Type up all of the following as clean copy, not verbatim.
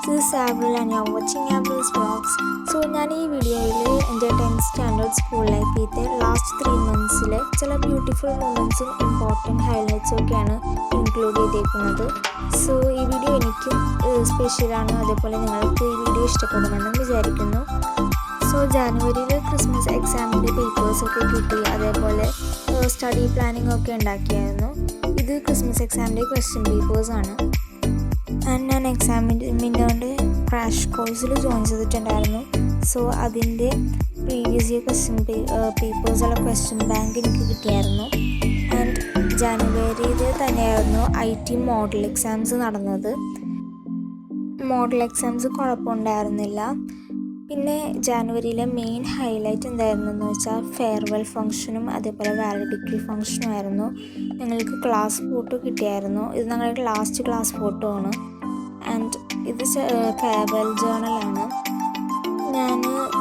This is Avril and you're watching Avril's Vlogs. So ഞാൻ ഈ വീഡിയോയിൽ എൻ്റെ 10th സ്റ്റാൻഡേർഡ് സ്കൂൾ ലൈഫിലത്തെ ലാസ്റ്റ് 3 മന്ത്സിലെ ചില ബ്യൂട്ടിഫുൾ മൊമെൻറ്റ്സും ഇമ്പോർട്ടൻറ്റ് ഹൈലൈറ്റ്സും ഒക്കെയാണ് ഇൻക്ലൂഡ് ചെയ്തേക്കുന്നത്. സോ ഈ വീഡിയോ എനിക്കും സ്പെഷ്യലാണ്, അതേപോലെ നിങ്ങൾക്ക് ഈ വീഡിയോ ഇഷ്ടപ്പെടുമെന്നും വിചാരിക്കുന്നു. സോ ജാനുവരിയിൽ ക്രിസ്മസ് എക്സാമിൻ്റെ പേപ്പേഴ്സൊക്കെ കിട്ടി, അതേപോലെ സ്റ്റഡി പ്ലാനിങ് ഒക്കെ ഉണ്ടാക്കിയായിരുന്നു. ഇത് ക്രിസ്മസ് എക്സാമിൻ്റെ ക്വസ്റ്റ്യൻ പേപ്പേഴ്സാണ്. ഞാൻ എക്സാമിൻ്റെ ക്രാഷ് കോഴ്സിൽ ജോയിൻ ചെയ്തിട്ടുണ്ടായിരുന്നു. സോ അതിൻ്റെ പ്രീവിയസ് ഇയർ ക്വസ്റ്റ്യൻ പേപ്പേഴ്സുള്ള ക്വസ്റ്റ്യൻ ബാങ്ക് എനിക്ക് കിട്ടിയായിരുന്നു. ആൻഡ് ജാനുവരിയിൽ തന്നെയായിരുന്നു IT മോഡൽ എക്സാംസ് നടന്നത്. മോഡൽ എക്സാംസ് കുഴപ്പമുണ്ടായിരുന്നില്ല. പിന്നെ ജാനുവരിയിലെ മെയിൻ ഹൈലൈറ്റ് എന്തായിരുന്നെന്ന് വെച്ചാൽ ഫെയർവെൽ ഫംഗ്ഷനും അതേപോലെ വാലഡിക്ടറി ഫംഗ്ഷനും ആയിരുന്നു. ഞങ്ങൾക്ക് ക്ലാസ് ഫോട്ടോ കിട്ടിയായിരുന്നു. ഇത് ഞങ്ങളുടെ ലാസ്റ്റ് ക്ലാസ് ഫോട്ടോ ആണ്. ആൻഡ് ഇത് ഫെയർവെൽ ജേർണലാണ്. ഞാൻ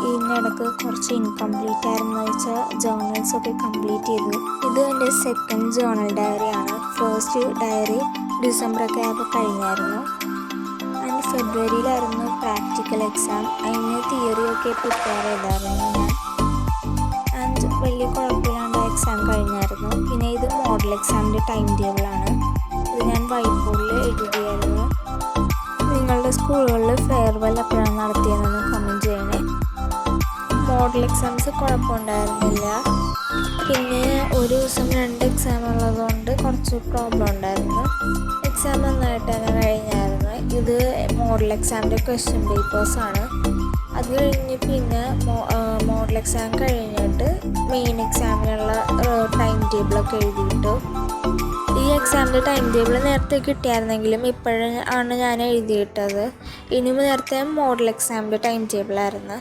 ഇതിനിടക്ക് കുറച്ച് ഇൻകംപ്ലീറ്റ് ആയിരുന്നു വെച്ചാൽ ജേർണൽസൊക്കെ കംപ്ലീറ്റ് ചെയ്തു. ഇത് എൻ്റെ സെക്കൻഡ് ജേർണൽ ഡയറിയാണ്. ഫസ്റ്റ് ഡയറി ഡിസംബറൊക്കെ ആയപ്പോൾ കഴിഞ്ഞായിരുന്നു. ആൻഡ് ഫെബ്രുവരിയിലായിരുന്നു പ്രാക്ടിക്കൽ എക്സാം. അതിന് തിയറിയൊക്കെ പ്രിപ്പയർ ചെയ്തായിരുന്നു ഞാൻ. ആൻഡ് വലിയ കുഴപ്പമില്ലാണ്ട് എക്സാം കഴിഞ്ഞായിരുന്നു. പിന്നെ ഇത് മോഡൽ എക്സാമിൻ്റെ ടൈം ടേബിളാണ്. ഇത് ഞാൻ വൈറ്റ് ബോർഡിൽ എഴുതിയായിരുന്നു. നിങ്ങളുടെ സ്കൂളുകളിൽ ഫെയർവെൽ എപ്പോഴാണ് നടത്തിയതെന്ന് കമൻറ്റ് ചെയ്യണേ. മോഡൽ എക്സാംസ് കുഴപ്പമുണ്ടായിരുന്നില്ല. പിന്നെ ഒരു ദിവസം 2 എക്സാം ഉള്ളതുകൊണ്ട് കുറച്ച് പ്രോബ്ലം ഉണ്ടായിരുന്നു. എക്സാം നന്നായിട്ട് തന്നെ കഴിഞ്ഞായിരുന്നു. ഇത് മോഡൽ എക്സാമിൻ്റെ ക്വസ്റ്റ്യൻ പേപ്പേഴ്സാണ്. അത് കഴിഞ്ഞ് പിന്നെ മോഡൽ എക്സാം കഴിഞ്ഞിട്ട് മെയിൻ എക്സാമിനുള്ള ടൈം ടേബിളൊക്കെ എഴുതിയിട്ടു. ഈ എക്സാമിൻ്റെ ടൈം ടേബിൾ നേരത്തെ കിട്ടിയായിരുന്നെങ്കിലും ഇപ്പോഴാണ് ഞാൻ എഴുതിയിട്ടത്. ഇനിയും നേരത്തെ മോഡൽ എക്സാമിൻ്റെ ടൈം ടേബിളായിരുന്നു.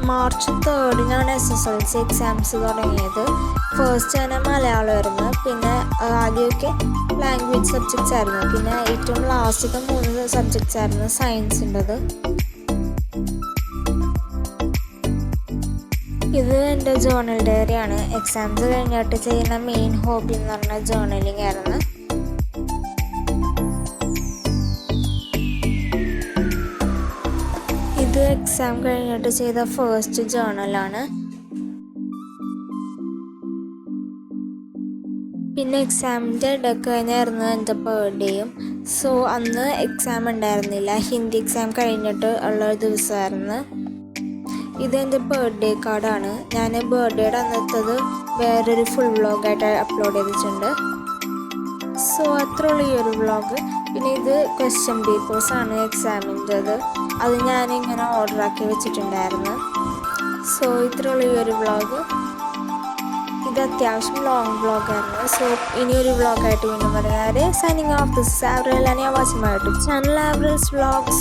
മാർച്ച് 3 SSLC എക്സാംസ് തുടങ്ങിയത്. ഫസ്റ്റ് തന്നെ മലയാളമായിരുന്നു. പിന്നെ ആദ്യമൊക്കെ ലാംഗ്വേജ് സബ്ജക്ട്സ് ആയിരുന്നു. പിന്നെ ഏറ്റവും ലാസ്റ്റത്തെ 3 സബ്ജക്ട്സ് ആയിരുന്നു സയൻസിൻ്റെത്. ഇത് എൻ്റെ ജേർണൽ ഡയറിയാണ്. എക്സാംസ് കഴിഞ്ഞിട്ട് ചെയ്യുന്ന മെയിൻ ഹോബി എന്ന് പറഞ്ഞാൽ ജേർണലിംഗ് ആയിരുന്നു. ഇത് എക്സാം കഴിഞ്ഞിട്ട് ചെയ്ത ഫസ്റ്റ് ജേർണലാണ്. പിന്നെ എക്സാമിൻ്റെ ഇടയ്ക്ക് കഴിഞ്ഞായിരുന്നു എൻ്റെ ബർത്ത്ഡേയും. സോ അന്ന് എക്സാം ഉണ്ടായിരുന്നില്ല. ഹിന്ദി എക്സാം കഴിഞ്ഞിട്ട് ഉള്ള ദിവസമായിരുന്നു. ഇത് എൻ്റെ ബർത്ത്ഡേ കാർഡാണ്. ഞാൻ ബർത്ത്ഡേയുടെ അന്നത്തത് വേറൊരു ഫുൾ വ്ളോഗായിട്ട് അപ്ലോഡ് ചെയ്തിട്ടുണ്ട്. സോ അത്രയുള്ള ഈ ഒരു വ്ളോഗ്. പിന്നെ ഇത് ക്വസ്റ്റ്യൻ പേപ്പേഴ്സാണ് എക്സാമിൻ്റെത്. അത് ഞാനിങ്ങനെ ഓർഡറാക്കി വെച്ചിട്ടുണ്ടായിരുന്നു. സോ ഇത്രയുള്ള ഈ ഒരു വ്ളോഗ്. ഇത് അത്യാവശ്യം ലോങ് വ്ളോഗായിരുന്നു. സോ ഇനിയൊരു വ്ളോഗായിട്ട് വീണ്ടും പറയാറ്. Signing off. This is Avril and you're watching my YouTube channel Avril's Vlogs.